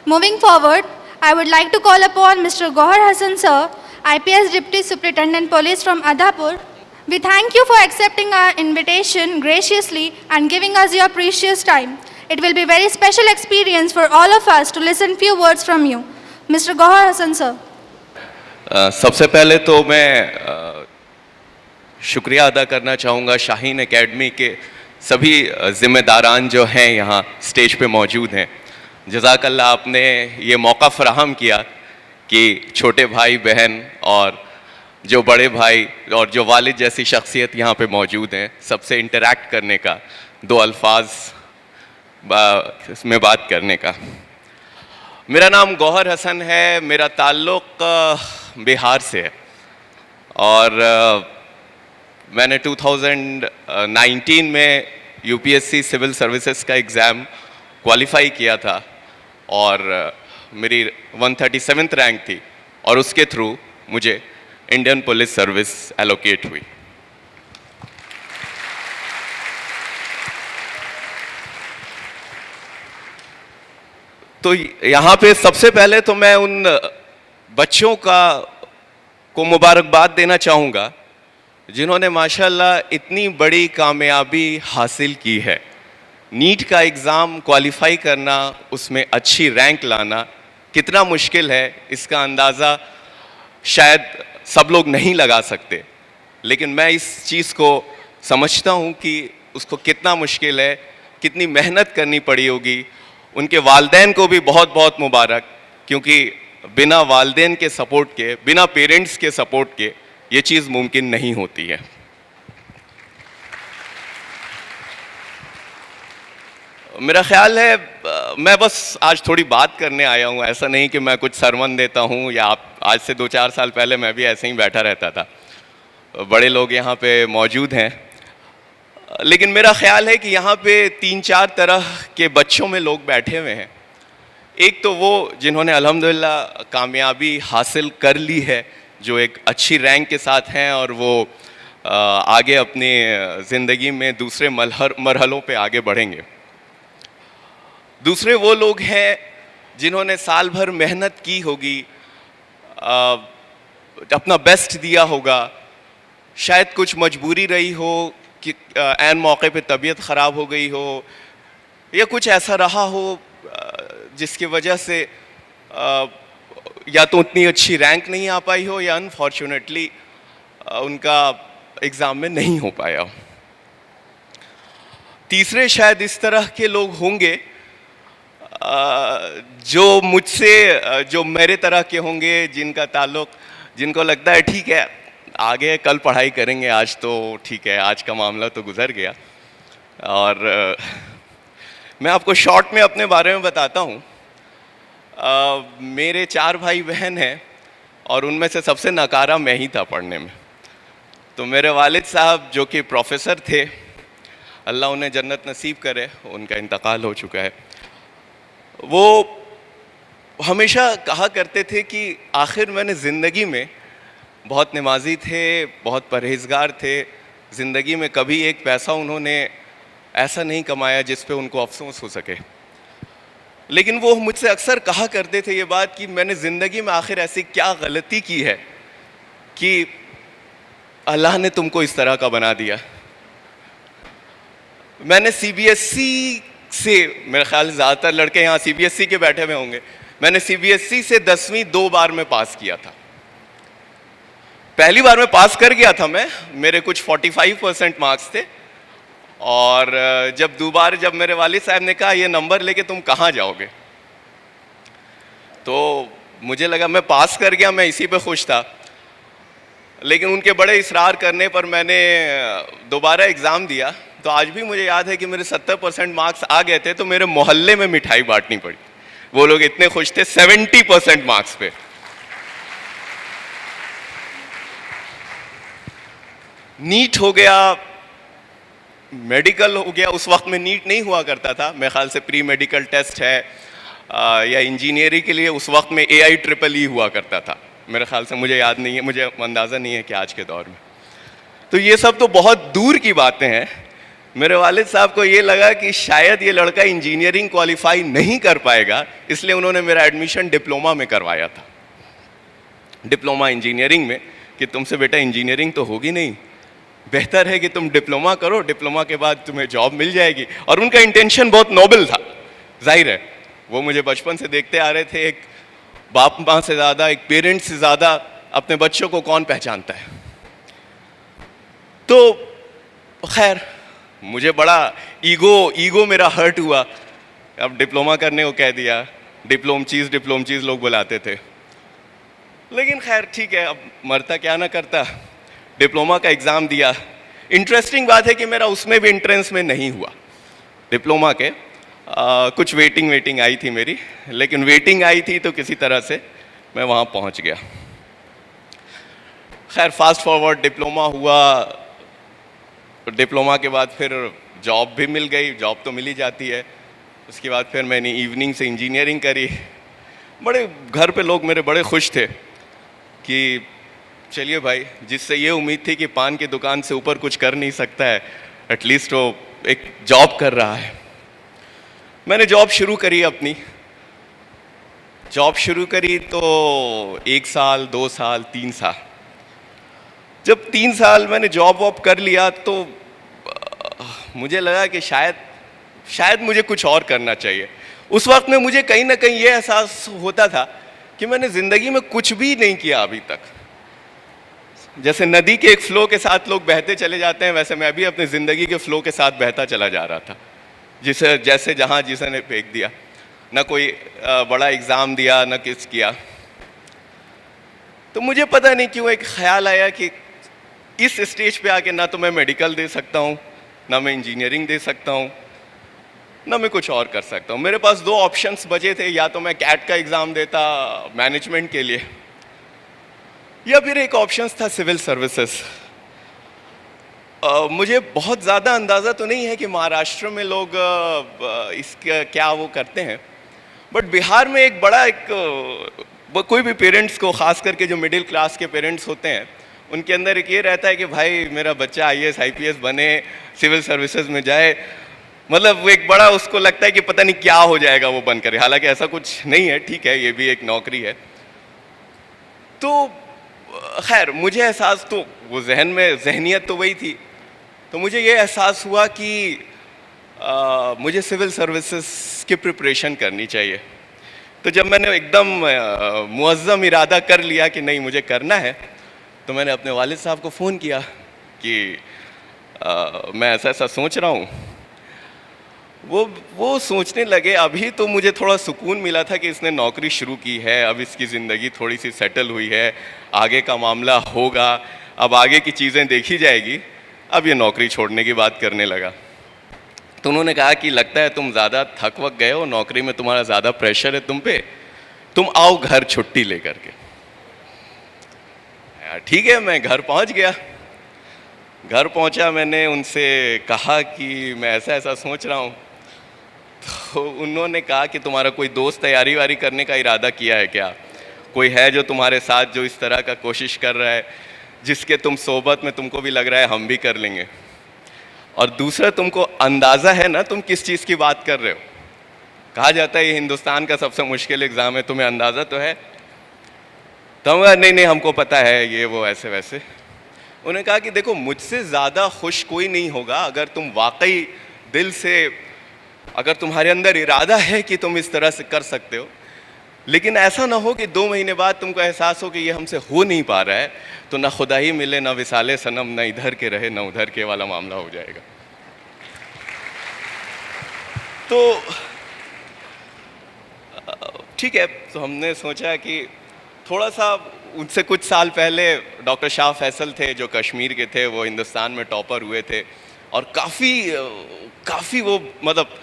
Moving forward, I would like to call upon Mr. Gohar Hassan sir, IPS Deputy Superintendent Police from Adhapur. We thank you for accepting our invitation graciously and giving us your precious time. It will be a very special experience for all of us to listen few words from you. Mr. Gohar Hassan sir. सबसे पहले तो मैं शुक्रिया अदा करना चाहूँगा Shaheen academy के सभी ज़िम्मेदारान जो हैं यहाँ स्टेज पे मौजूद हैं। जज़ाकल्लाह, आपने ये मौका फ़राहम किया कि छोटे भाई बहन और जो बड़े भाई और जो वालिद जैसी शख्सियत यहाँ पे मौजूद हैं, सबसे इंटरैक्ट करने का, दो अल्फाज इसमें बात करने का। मेरा नाम गौहर हसन है, मेरा ताल्लुक़ बिहार से है और मैंने 2019 में यूपीएससी सिविल सर्विसेज का एग्ज़ाम क्वालिफाई किया था और मेरी 137th रैंक थी और उसके थ्रू मुझे इंडियन पुलिस सर्विस एलोकेट हुई। तो यहाँ पे सबसे पहले तो मैं उन बच्चों को मुबारकबाद देना चाहूँगा जिन्होंने माशाल्लाह इतनी बड़ी कामयाबी हासिल की है। नीट का एग्ज़ाम क्वालिफाई करना, उसमें अच्छी रैंक लाना कितना मुश्किल है, इसका अंदाज़ा शायद सब लोग नहीं लगा सकते, लेकिन मैं इस चीज़ को समझता हूँ कि उसको कितना मुश्किल है, कितनी मेहनत करनी पड़ी होगी। उनके वालिदैन को भी बहुत बहुत मुबारक, क्योंकि बिना वालिदैन के सपोर्ट के, बिना पेरेंट्स के सपोर्ट के ये चीज़ मुमकिन नहीं होती है। मेरा ख्याल है मैं बस आज थोड़ी बात करने आया हूँ, ऐसा नहीं कि मैं कुछ सरमन देता हूँ या आप आज से 2-4 साल पहले मैं भी ऐसे ही बैठा रहता था। बड़े लोग यहाँ पे मौजूद हैं, लेकिन मेरा ख्याल है कि यहाँ पे 3-4 तरह के बच्चों में लोग बैठे हुए हैं। एक तो वो जिन्होंने अल्हम्दुलिल्लाह कामयाबी हासिल कर ली है, जो एक अच्छी रैंक के साथ हैं और वो आगे अपनी ज़िंदगी में दूसरे मरहलों पे आगे बढ़ेंगे। दूसरे वो लोग हैं जिन्होंने साल भर मेहनत की होगी, अपना बेस्ट दिया होगा, शायद कुछ मजबूरी रही हो कि ऐन मौके पे तबीयत ख़राब हो गई हो या कुछ ऐसा रहा हो जिसकी वजह से या तो उतनी अच्छी रैंक नहीं आ पाई हो या अनफॉर्चुनेटली उनका एग्ज़ाम में नहीं हो पाया हो। तीसरे शायद इस तरह के लोग होंगे जो मुझसे, जो मेरे तरह के होंगे, जिनका ताल्लुक़, जिनको लगता है ठीक है आगे कल पढ़ाई करेंगे, आज तो ठीक है, आज का मामला तो गुज़र गया। और मैं आपको शॉर्ट में अपने बारे में बताता हूँ। मेरे 4 भाई बहन हैं और उनमें से सबसे नकारा मैं ही था पढ़ने में। तो मेरे वालिद साहब जो कि प्रोफेसर थे, अल्लाह उन्हें जन्नत नसीब करे, उनका इंतकाल हो चुका है, वो हमेशा कहा करते थे कि आखिर मैंने ज़िंदगी में, बहुत नमाजी थे, बहुत परहेज़गार थे, ज़िंदगी में कभी एक पैसा उन्होंने ऐसा नहीं कमाया जिस पे उनको अफसोस हो सके। लेकिन वो मुझसे अक्सर कहा करते थे ये बात कि मैंने ज़िंदगी में आखिर ऐसी क्या गलती की है कि अल्लाह ने तुमको इस तरह का बना दिया। मैंने सीबीएसई से, मेरे ख्याल से ज़्यादातर लड़के यहाँ सीबीएसई के बैठे हुए होंगे, मैंने सीबीएसई से 10वीं 2 बार में पास किया था। पहली बार में पास कर गया था मैं, मेरे कुछ 45% मार्क्स थे, और जब मेरे वालिद साहब ने कहा ये नंबर लेके तुम कहाँ जाओगे, तो मुझे लगा मैं पास कर गया, मैं इसी पे खुश था। लेकिन उनके बड़े इसरार करने पर मैंने दोबारा एग्ज़ाम दिया, तो आज भी मुझे याद है कि मेरे 70% मार्क्स आ गए थे, तो मेरे मोहल्ले में मिठाई बांटनी पड़ी। वो लोग इतने खुश थे 70% मार्क्स पे। नीट हो गया, मेडिकल हो गया। उस वक्त में नीट नहीं हुआ करता था, मेरे ख्याल से प्री मेडिकल टेस्ट है, या इंजीनियरिंग के लिए उस वक्त में AIEEE हुआ करता था। मेरे ख्याल से, मुझे याद नहीं है, मुझे अंदाज़ा नहीं है कि आज के दौर में। तो ये सब तो बहुत दूर की बातें हैं, मेरे वालिद साहब को ये लगा कि शायद ये लड़का इंजीनियरिंग क्वालिफाई नहीं कर पाएगा, इसलिए उन्होंने मेरा एडमिशन डिप्लोमा में करवाया था, डिप्लोमा इंजीनियरिंग में, कि तुमसे बेटा इंजीनियरिंग तो होगी नहीं, बेहतर है कि तुम डिप्लोमा करो, डिप्लोमा के बाद तुम्हें जॉब मिल जाएगी। और उनका इंटेंशन बहुत नोबल था, जाहिर है वो मुझे बचपन से देखते आ रहे थे। एक बाप माँ से ज़्यादा, एक पेरेंट्स से ज़्यादा अपने बच्चों को कौन पहचानता है। तो खैर मुझे बड़ा ईगो मेरा हर्ट हुआ। अब डिप्लोमा करने को कह दिया, डिप्लोम चीज़ लोग बुलाते थे, लेकिन खैर ठीक है, अब मरता क्या ना करता। डिप्लोमा का एग्ज़ाम दिया। इंटरेस्टिंग बात है कि मेरा उसमें भी एंट्रेंस में नहीं हुआ डिप्लोमा के। कुछ वेटिंग आई थी मेरी, लेकिन वेटिंग आई थी तो किसी तरह से मैं वहाँ पहुँच गया। खैर फास्ट फॉरवर्ड डिप्लोमा हुआ, डिप्लोमा के बाद फिर जॉब भी मिल गई, जॉब तो मिल ही जाती है। उसके बाद फिर मैंने इवनिंग से इंजीनियरिंग करी। बड़े घर पे लोग मेरे बड़े खुश थे कि चलिए भाई, जिससे ये उम्मीद थी कि पान की दुकान से ऊपर कुछ कर नहीं सकता है, एटलीस्ट वो एक जॉब कर रहा है। मैंने जॉब शुरू करी, अपनी जॉब शुरू करी तो 1 साल 2 साल 3 साल, जब 3 साल मैंने जॉब वॉब कर लिया तो मुझे लगा कि शायद मुझे कुछ और करना चाहिए। उस वक्त में मुझे कहीं ना कहीं ये एहसास होता था कि मैंने ज़िंदगी में कुछ भी नहीं किया अभी तक। जैसे नदी के एक फ़्लो के साथ लोग बहते चले जाते हैं, वैसे मैं भी अपनी ज़िंदगी के फ़्लो के साथ बहता चला जा रहा था। जैसे जहाँ जिसने फेंक दिया, ना कोई बड़ा एग्ज़ाम दिया, ना किस किया। तो मुझे पता नहीं क्यों एक ख्याल आया कि इस स्टेज पे आके ना तो मैं मेडिकल दे सकता हूँ, ना मैं इंजीनियरिंग दे सकता हूँ, ना मैं कुछ और कर सकता हूँ। मेरे पास 2 ऑप्शंस बचे थे, या तो मैं कैट का एग्ज़ाम देता मैनेजमेंट के लिए, या फिर एक ऑप्शन था सिविल सर्विसेज। मुझे बहुत ज़्यादा अंदाज़ा तो नहीं है कि महाराष्ट्र में लोग इसका क्या वो करते हैं, बट बिहार में एक बड़ा कोई भी पेरेंट्स को, ख़ास करके जो मिडिल क्लास के पेरेंट्स होते हैं, उनके अंदर एक ये रहता है कि भाई मेरा बच्चा IAS IPS बने, सिविल सर्विसेज में जाए। मतलब वो एक बड़ा उसको लगता है कि पता नहीं क्या हो जाएगा वो बनकर। हालांकि ऐसा कुछ नहीं है, ठीक है, ये भी एक नौकरी है। तो खैर मुझे एहसास, तो वो जहन में जहनियत तो वही थी, तो मुझे ये एहसास हुआ कि मुझे सिविल सर्विसेज की प्रिपरेशन करनी चाहिए। तो जब मैंने एकदम मुअज़्ज़म इरादा कर लिया कि नहीं मुझे करना है, तो मैंने अपने वालिद साहब को फ़ोन किया कि मैं ऐसा सोच रहा हूँ। वो सोचने लगे। अभी तो मुझे थोड़ा सुकून मिला था कि इसने नौकरी शुरू की है, अब इसकी ज़िंदगी थोड़ी सी सेटल हुई है, आगे का मामला होगा, अब आगे की चीज़ें देखी जाएगी। अब ये नौकरी छोड़ने की बात करने लगा। तो उन्होंने कहा कि लगता है तुम ज़्यादा थक वक गए हो, नौकरी में तुम्हारा ज़्यादा प्रेशर है तुम पे, तुम आओ घर छुट्टी लेकर के। ठीक है, मैं घर पहुंच गया। घर पहुंचा, मैंने उनसे कहा कि मैं ऐसा सोच रहा हूँ। तो उन्होंने कहा कि तुम्हारा कोई दोस्त तैयारी वारी करने का इरादा किया है क्या? कोई है जो तुम्हारे साथ जो इस तरह का कोशिश कर रहा है, जिसके तुम सोबत में तुमको भी लग रहा है हम भी कर लेंगे? और दूसरा, तुमको अंदाज़ा है ना तुम किस चीज़ की बात कर रहे हो? कहा जाता है ये हिंदुस्तान का सबसे मुश्किल एग्ज़ाम है, तुम्हें अंदाज़ा तो है? तो नहीं हमको पता है, ये वो ऐसे वैसे। उन्होंने कहा कि देखो, मुझसे ज़्यादा खुश कोई नहीं होगा अगर तुम वाकई दिल से, अगर तुम्हारे अंदर इरादा है कि तुम इस तरह से कर सकते हो, लेकिन ऐसा ना हो कि 2 महीने बाद तुमको एहसास हो कि ये हमसे हो नहीं पा रहा है, तो ना खुदा ही मिले, ना विसाले सनम, ना इधर के रहे ना उधर के वाला मामला हो जाएगा। तो ठीक है, तो हमने सोचा कि थोड़ा सा, उनसे कुछ साल पहले डॉक्टर शाह फैसल थे जो कश्मीर के थे, वो हिंदुस्तान में टॉपर हुए थे, और काफ़ी वो, मतलब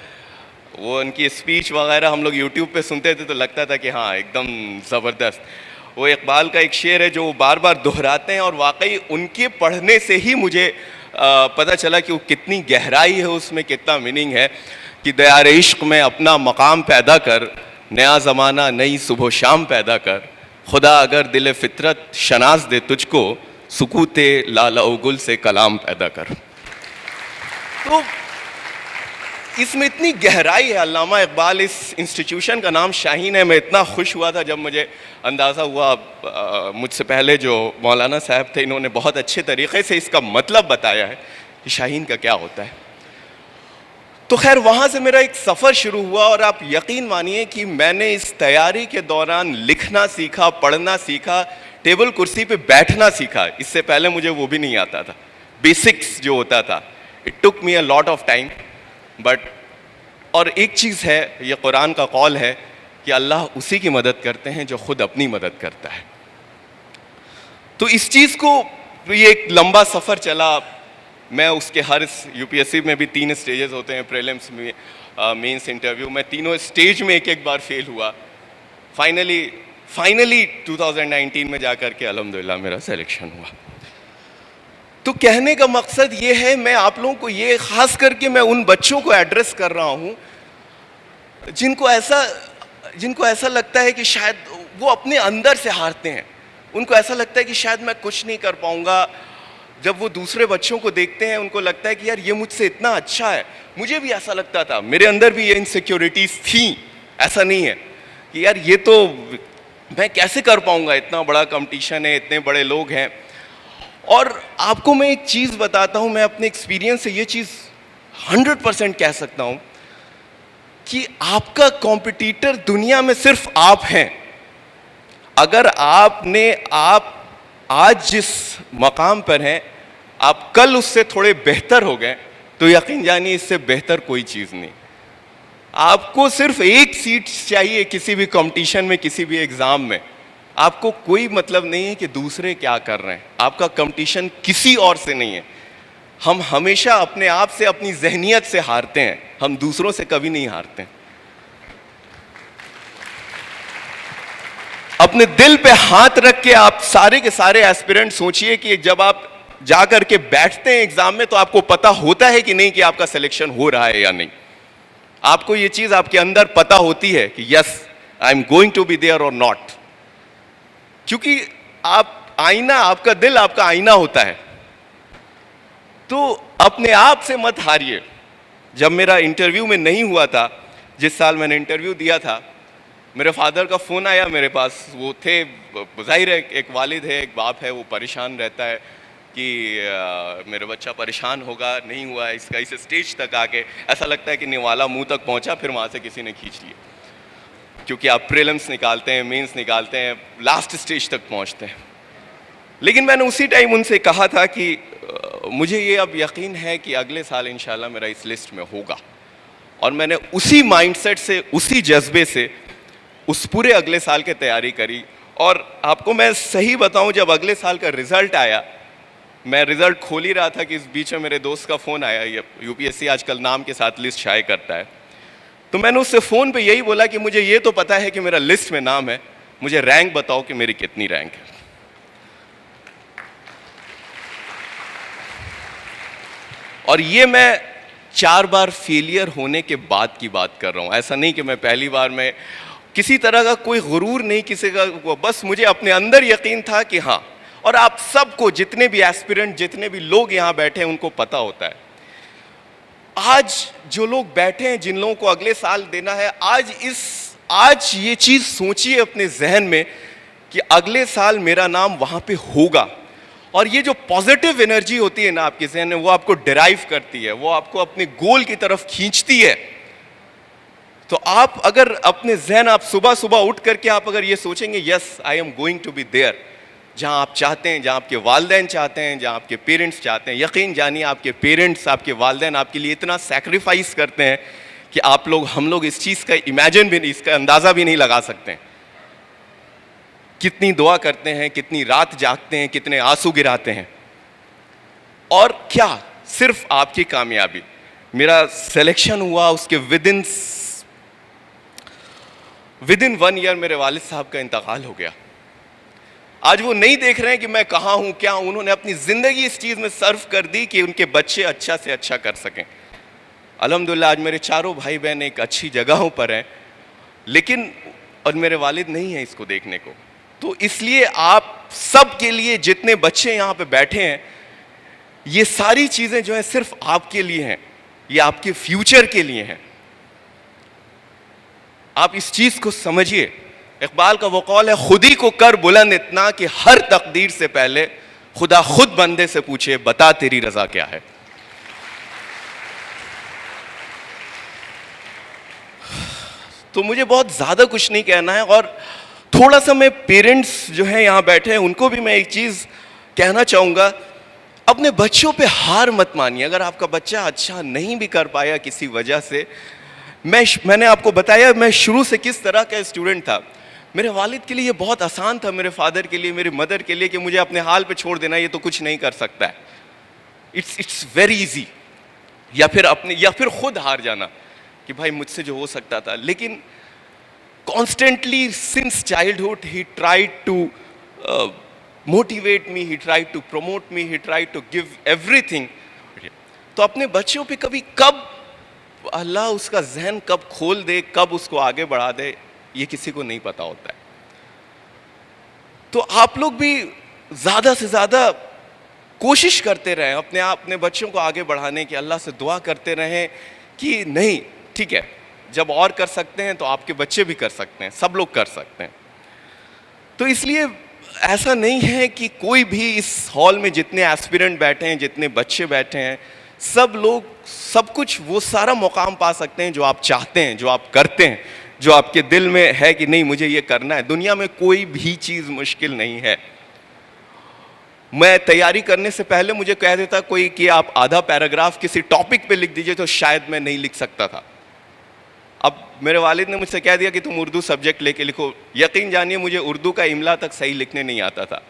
वो उनकी स्पीच वगैरह हम लोग यूट्यूब पे सुनते थे तो लगता था कि हाँ एकदम ज़बरदस्त। वो इकबाल का एक शेर है जो वो बार बार दोहराते हैं, और वाकई उनके पढ़ने से ही मुझे पता चला कि वो कितनी गहराई है उसमें, कितना मीनिंग है कि दयार इश्क में अपना मकाम पैदा कर, नया ज़माना नई सुबह शाम पैदा कर, खुदा अगर दिल फितरत शनास दे तुझको, सुकूते लाला गुल से कलाम पैदा कर। तो इसमें इतनी गहराई है। अल्लामा इकबाल, इस इंस्टीट्यूशन का नाम शाहीन है। मैं इतना खुश हुआ था जब मुझे अंदाज़ा हुआ, मुझसे पहले जो मौलाना साहब थे इन्होंने बहुत अच्छे तरीक़े से इसका मतलब बताया है कि शाहीन का क्या होता है। तो खैर वहाँ से मेरा एक सफ़र शुरू हुआ और आप यकीन मानिए कि मैंने इस तैयारी के दौरान लिखना सीखा, पढ़ना सीखा, टेबल कुर्सी पे बैठना सीखा। इससे पहले मुझे वो भी नहीं आता था, बेसिक्स जो होता था। It took me a lot of time but, और एक चीज़ है, ये कुरान का कौल है कि अल्लाह उसी की मदद करते हैं जो खुद अपनी मदद करता है। तो इस चीज़ को, ये एक लंबा सफ़र चला। मैं उसके हर यूपीएससी में भी 3 स्टेजेस होते हैं, प्रीलिम्स में, मेंस, इंटरव्यू, मैं तीनों स्टेज में एक एक बार फेल हुआ। फाइनली 2019 में जा कर के अल्हम्दुलिल्लाह मेरा सिलेक्शन हुआ। तो कहने का मकसद ये है, मैं आप लोगों को ये ख़ास करके मैं उन बच्चों को एड्रेस कर रहा हूँ जिनको ऐसा लगता है कि शायद वो अपने अंदर से हारते हैं। उनको ऐसा लगता है कि शायद मैं कुछ नहीं कर पाऊँगा। जब वो दूसरे बच्चों को देखते हैं उनको लगता है कि यार ये मुझसे इतना अच्छा है। मुझे भी ऐसा लगता था, मेरे अंदर भी ये इनसिक्योरिटीज़ थी। ऐसा नहीं है कि यार ये तो मैं कैसे कर पाऊँगा, इतना बड़ा कंपटीशन है, इतने बड़े लोग हैं। और आपको मैं एक चीज़ बताता हूँ, मैं अपने एक्सपीरियंस से ये चीज़ 100% कह सकता हूँ कि आपका कॉम्पिटिटर दुनिया में सिर्फ आप हैं। अगर आप आज जिस मकाम पर हैं, आप कल उससे थोड़े बेहतर हो गए तो यकीन जानिए इससे बेहतर कोई चीज़ नहीं। आपको सिर्फ एक सीट चाहिए किसी भी कंपटीशन में, किसी भी एग्ज़ाम में। आपको कोई मतलब नहीं है कि दूसरे क्या कर रहे हैं। आपका कंपटीशन किसी और से नहीं है। हम हमेशा अपने आप से, अपनी जहनियत से हारते हैं, हम दूसरों से कभी नहीं हारते। अपने दिल पे हाथ रख के आप सारे के सारे एस्पिरेंट सोचिए कि जब आप जा कर के बैठते हैं एग्जाम में तो आपको पता होता है कि नहीं कि आपका सिलेक्शन हो रहा है या नहीं। आपको ये चीज आपके अंदर पता होती है कि yes, I am going to be there or not. क्योंकि आपका दिल आपका आईना होता है। तो अपने आप से मत हारिए। जब मेरा इंटरव्यू में नहीं हुआ था, जिस साल मैंने इंटरव्यू दिया था, मेरे फादर का फ़ोन आया मेरे पास। वो थे, ज़ाहिर है एक वालिद है, एक बाप है, वो परेशान रहता है कि मेरा बच्चा परेशान होगा, नहीं हुआ है इसका। इस स्टेज तक आके ऐसा लगता है कि निवाला मुंह तक पहुंचा, फिर वहाँ से किसी ने खींच लिया। क्योंकि आप प्रीलिम्स निकालते हैं, मेंस निकालते हैं, लास्ट स्टेज तक पहुँचते हैं। लेकिन मैंने उसी टाइम उनसे कहा था कि मुझे ये अब यकीन है कि अगले साल इंशाल्लाह मेरा इस लिस्ट में होगा। और मैंने उसी माइंडसेट से, उसी जज्बे से उस पूरे अगले साल की तैयारी करी। और आपको मैं सही बताऊं, जब अगले साल का रिज़ल्ट आया, मैं रिज़ल्ट खोल ही रहा था कि इस बीच में मेरे दोस्त का फ़ोन आया। ये यूपीएससी आजकल नाम के साथ लिस्ट शाये करता है। तो मैंने उससे फ़ोन पे यही बोला कि मुझे ये तो पता है कि मेरा लिस्ट में नाम है, मुझे रैंक बताओ कि मेरी कितनी रैंक है। और ये मैं 4 बार फेलियर होने के बाद की बात कर रहा हूँ। ऐसा नहीं कि मैं पहली बार में, किसी तरह का कोई गुरूर नहीं किसी का, बस मुझे अपने अंदर यकीन था कि हाँ। और आप सबको, जितने भी एस्पिरेंट, जितने भी लोग यहाँ बैठे हैं, उनको पता होता है। आज जो लोग बैठे हैं, जिन लोगों को अगले साल देना है, आज ये चीज़ सोचिए अपने जहन में कि अगले साल मेरा नाम वहाँ पे होगा। और ये जो पॉजिटिव एनर्जी होती है ना आपके जहन में, वो आपको डिराइव करती है, वो आपको अपने गोल की तरफ खींचती है। तो आप अगर अपने जहन, आप सुबह सुबह उठ करके आप अगर ये सोचेंगे yes I am going to be there, जहाँ आप चाहते हैं, जहाँ आपके वालिदैन चाहते हैं, जहाँ आपके पेरेंट्स चाहते हैं, यकीन जानिए आपके पेरेंट्स, आपके वालिदैन आपके लिए इतना सैक्रिफाइस करते हैं कि हम लोग इस चीज़ का इमेजिन भी नहीं, इसका अंदाज़ा भी नहीं लगा सकते हैं। कितनी दुआ करते हैं, कितनी रात जागते हैं, कितने आंसू गिराते हैं। और क्या सिर्फ आपकी कामयाबी, मेरा सिलेक्शन हुआ, उसके विदिन 1 ईयर मेरे वालिद साहब का इंतकाल हो गया। आज वो नहीं देख रहे हैं कि मैं कहाँ हूँ, क्या हूँ। उन्होंने अपनी ज़िंदगी इस चीज़ में सर्व कर दी कि उनके बच्चे अच्छा से अच्छा कर सकें। अल्हम्दुलिल्लाह आज मेरे चारों भाई बहन एक अच्छी जगहों पर हैं, लेकिन और मेरे वालिद नहीं हैं इसको देखने को। तो इसलिए आप सब के लिए, जितने बच्चे यहाँ पे बैठे हैं, ये सारी चीज़ें जो हैं सिर्फ आपके लिए हैं। ये आपके फ्यूचर के लिए है। आप इस चीज को समझिए। इकबाल का वो कौल है, खुद ही को कर बुलंद इतना कि हर तकदीर से पहले खुदा खुद बंदे से पूछे, बता तेरी रजा क्या है। तो मुझे बहुत ज्यादा कुछ नहीं कहना है, और थोड़ा सा मैं पेरेंट्स जो हैं यहां बैठे हैं उनको भी मैं एक चीज कहना चाहूंगा, अपने बच्चों पे हार मत मानिए। अगर आपका बच्चा अच्छा नहीं भी कर पाया किसी वजह से, मैंने आपको बताया मैं शुरू से किस तरह का स्टूडेंट था। मेरे वालिद के लिए ये बहुत आसान था, मेरे फादर के लिए, मेरी मदर के लिए, कि मुझे अपने हाल पे छोड़ देना, ये तो कुछ नहीं कर सकता है। It's very easy. या फिर खुद हार जाना कि भाई मुझसे जो हो सकता था। लेकिन constantly since childhood he tried to motivate me, he tried to promote me, he tried to give everything. तो अपने बच्चों पे कब अल्लाह उसका जहन कब खोल दे, कब उसको आगे बढ़ा दे, ये किसी को नहीं पता होता है। तो आप लोग भी ज्यादा से ज्यादा कोशिश करते रहें अपने बच्चों को आगे बढ़ाने की। अल्लाह से दुआ करते रहें कि नहीं ठीक है, जब और कर सकते हैं तो आपके बच्चे भी कर सकते हैं, सब लोग कर सकते हैं। तो इसलिए ऐसा नहीं है कि कोई भी इस हॉल में जितने एस्पिरेंट बैठे हैं, जितने बच्चे बैठे हैं, सब लोग सब कुछ वो सारा मुकाम पा सकते हैं जो आप चाहते हैं, जो आप करते हैं, जो आपके दिल में है कि नहीं मुझे ये करना है। दुनिया में कोई भी चीज़ मुश्किल नहीं है। मैं तैयारी करने से पहले मुझे कह देता कोई कि आप आधा पैराग्राफ किसी टॉपिक पे लिख दीजिए, तो शायद मैं नहीं लिख सकता था। अब मेरे वालिद ने मुझसे कह दिया कि तुम उर्दू सब्जेक्ट लेके लिखो। यकीन जानिए मुझे उर्दू का इमला तक सही लिखने नहीं आता था,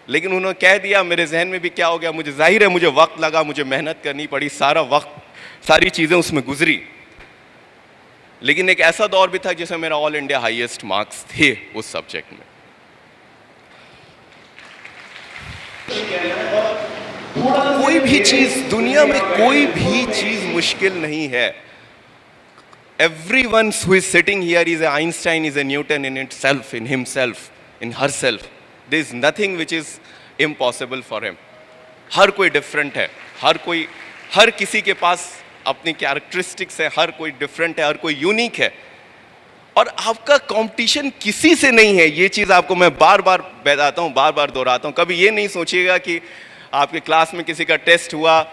लेकिन उन्होंने कह दिया, मेरे जहन में भी क्या हो गया, मुझे जाहिर है मुझे वक्त लगा, मुझे मेहनत करनी पड़ी, सारा वक्त सारी चीज़ें उसमें गुजरी। लेकिन एक ऐसा दौर भी था जिसमें मेरा ऑल इंडिया हाईएस्ट मार्क्स थे उस सब्जेक्ट में। कोई भी चीज दुनिया में कोई भी चीज मुश्किल नहीं है। Everyone who is sitting here is an Einstein, is a Newton in itself, in himself, in herself. There is nothing which is impossible for him. हर कोई डिफरेंट है, हर किसी के पास अपनी कैरेक्टरिस्टिक्स है, हर कोई डिफरेंट है, हर कोई यूनिक है। और आपका कंपटीशन किसी से नहीं है। ये चीज़ आपको मैं बार बार बताता हूँ, बार बार दोहराता हूँ। कभी ये नहीं सोचिएगा कि आपके क्लास में किसी का टेस्ट हुआ,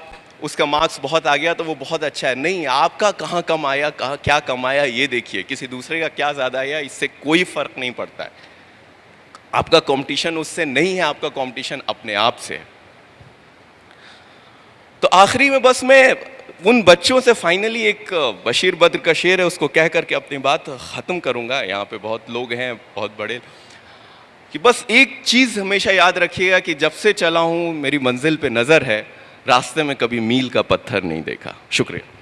उसका मार्क्स बहुत आ गया तो वो बहुत अच्छा है। नहीं, आपका कहाँ कम आया, कहाँ क्या कम आया ये देखिए। किसी दूसरे का क्या ज़्यादा आया, इससे कोई फ़र्क नहीं पड़ता है। आपका कंपटीशन उससे नहीं है, आपका कंपटीशन अपने आप से है। तो आखिरी में बस मैं उन बच्चों से फाइनली एक बशीर बद्र का शेर है, उसको कह करके अपनी बात ख़त्म करूँगा। यहाँ पे बहुत लोग हैं, बहुत बड़े, कि बस एक चीज़ हमेशा याद रखिएगा कि जब से चला हूँ मेरी मंजिल पे नज़र है, रास्ते में कभी मील का पत्थर नहीं देखा। शुक्रिया।